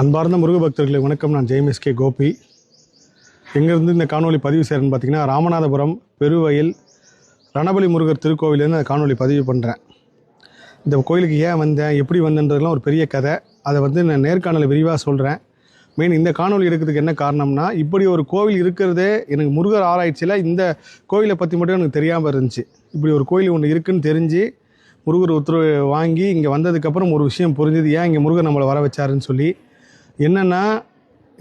அன்பார்ந்த முருக பக்தர்களை வணக்கம். நான் ஜெயம்எஸ்கே கோபி. எங்கேருந்து இந்த காணொலி பதிவு செய்கிறேன்னு பார்த்தீங்கன்னா, ராமநாதபுரம் பெருவயல் ரணபலி முருகர் திருக்கோவிலேருந்து அந்த காணொலி பதிவு பண்ணுறேன். இந்த கோயிலுக்கு ஏன் வந்தேன், எப்படி வந்தேன்றதுலாம் ஒரு பெரிய கதை. அதை நான் நேர்காணலை விரிவாக சொல்கிறேன். மெயின் இந்த காணொலி எடுக்கிறதுக்கு என்ன காரணம்னா, இப்படி ஒரு கோவில் இருக்கிறதே எனக்கு முருகர் ஆராய்ச்சியில் இந்த கோவிலை பற்றி மட்டும் எனக்கு தெரியாமல் இருந்துச்சு. இப்படி ஒரு கோயில் ஒன்று இருக்குதுன்னு தெரிஞ்சு முருகர் உத்தரவு வாங்கி இங்கே வந்ததுக்கப்புறம் ஒரு விஷயம் புரிஞ்சுது, ஏன் இங்கே முருகர் நம்மளை வர வச்சாருன்னு சொல்லி. என்னென்னா,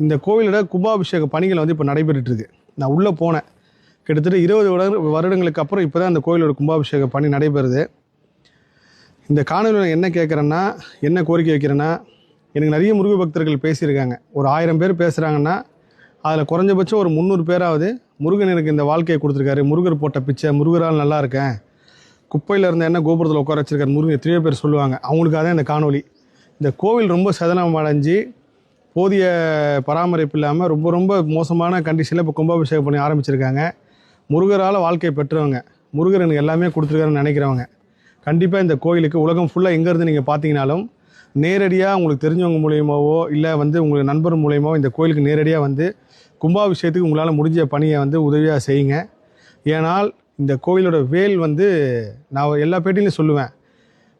இந்த கோவிலோட கும்பாபிஷேக பணிகள் இப்போ நடைபெற்றுருக்கு. நான் உள்ளே போனேன். கிட்டத்தட்ட 20 வருடங்களுக்கு அப்புறம் இப்போ தான் அந்த கோவிலோட கும்பாபிஷேக பணி நடைபெறுது. இந்த காணொலியில் என்ன கேட்குறேன்னா, என்ன கோரிக்கை வைக்கிறேன்னா, எனக்கு நிறைய முருக பக்தர்கள் பேசியிருக்காங்க. ஒரு 1000 பேர் பேசுகிறாங்கன்னா அதில் குறைஞ்சபட்சம் ஒரு 300 பேராவது முருகன் எனக்கு இந்த வாழ்க்கையை கொடுத்துருக்காரு, முருகர் போட்ட பிச்சை, முருகரால் நல்லா இருக்கேன், குப்பையில் இருந்த என்ன கோபுரத்தில் உட்கார வச்சிருக்காரு முருகன் எத்தனையோ பேர் சொல்லுவாங்க. அவங்களுக்காக தான் இந்த காணொலி. இந்த கோவில் ரொம்ப சதனம் அடைஞ்சு போதிய பராமரிப்பு இல்லாமல் ரொம்ப மோசமான கண்டிஷனில் இப்போ கும்பாபிஷேகம் பண்ணி ஆரம்பிச்சிருக்காங்க. முருகரால் வாழ்க்கை பெற்றவங்க, முருகர் எனக்கு எல்லாமே கொடுத்துருக்காருன்னு நினைக்கிறவங்க கண்டிப்பாக இந்த கோயிலுக்கு உலகம் ஃபுல்லாக எங்கேருந்து நீங்கள் பார்த்தீங்கனாலும் நேரடியாக உங்களுக்கு தெரிஞ்சவங்க மூலியமாவோ இல்லை உங்களுக்கு நண்பர் மூலியமாவோ இந்த கோயிலுக்கு நேரடியாக கும்பாபிஷேகத்துக்கு உங்களால் முடிஞ்ச பணியை உதவியாக செய்யுங்க. ஏனால் இந்த கோயிலோட வேல் நான் எல்லா பேட்டிலையும் சொல்லுவேன்,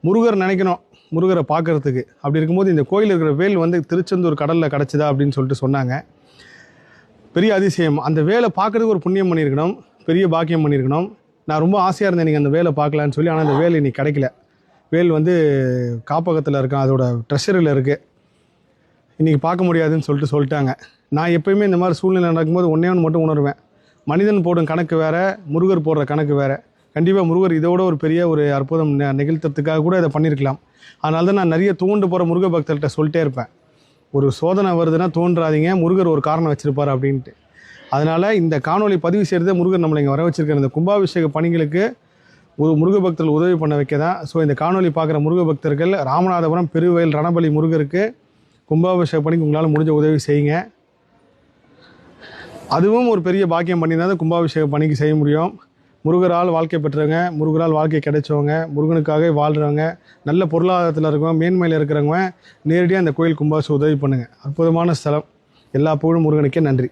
முருகர் நினைக்கணும் முருகரை பார்க்குறதுக்கு. அப்படி இருக்கும்போது இந்த கோயில் இருக்கிற வேல் திருச்செந்தூர் கடலில் கிடச்சிதா அப்படின்னு சொல்லிட்டு சொன்னாங்க. பெரிய அதிசயம். அந்த வேலை பார்க்குறதுக்கு ஒரு புண்ணியம் பண்ணியிருக்கணும், பெரிய பாக்கியம் பண்ணியிருக்கணும். நான் ரொம்ப ஆசையாக இருந்தேன் நீங்கள் அந்த வேலை பார்க்கலான்னு சொல்லி. ஆனால் அந்த வேலை இன்னைக்கு கிடைக்கல. வேல் காப்பகத்தில் இருக்கான், அதோட ட்ரெஷரில் இருக்குது. இன்றைக்கி பார்க்க முடியாதுன்னு சொல்லிட்டாங்க. நான் எப்போயுமே இந்த மாதிரி சூழ்நிலை நடக்கும்போது ஒன்று மட்டும் உணர்வேன், மனிதன் போடும் கணக்கு வேறு, முருகர் போடுற கணக்கு வேறு. கண்டிப்பாக முருகர் இதோட ஒரு பெரிய ஒரு அற்புதம் நிகழ்த்துறதுக்காக கூட இதை பண்ணியிருக்கலாம். அதனால தான் நான் நிறைய தூண்டு போகிற முருக பக்தர்கிட்ட சொல்லிட்டே இருப்பேன், ஒரு சோதனை வருதுன்னா தோன்றாதீங்க, முருகர் ஒரு காரணம் வச்சுருப்பார் அப்படின்ட்டு. அதனால் இந்த காணொலி பதிவு செய்கிறதே முருகர் நம்மளை இங்கே வர வச்சுருக்கிற இந்த கும்பாபிஷேக பணிகளுக்கு ஒரு முருக பக்தர்கள் உதவி பண்ண வைக்க தான். ஸோ இந்த காணொலி பார்க்குற முருக பக்தர்கள் ராமநாதபுரம் பெருவயல் ரணபலி முருகருக்கு கும்பாபிஷேக பணிக்கு உங்களால் முடிஞ்ச உதவி செய்யுங்க. அதுவும் ஒரு பெரிய பாக்கியம் பண்ணி தான் கும்பாபிஷேக பணிக்கு செய்ய முடியும். முருகரால் வாழ்க்கை பெற்றவங்க, முருகரால் வாழ்க்கை கிடைச்சவங்க, முருகனுக்காக வாழ்கிறவங்க, நல்ல பொருளாதாரத்தில் இருக்கவங்க, மேன்மையில் இருக்கிறவங்க நேரடியாக இந்த கோயில் கும்பாபிஷேகம் உதவி பண்ணுங்கள். அற்புதமான ஸ்தலம். எல்லா புகழும் முருகனுக்கே. நன்றி.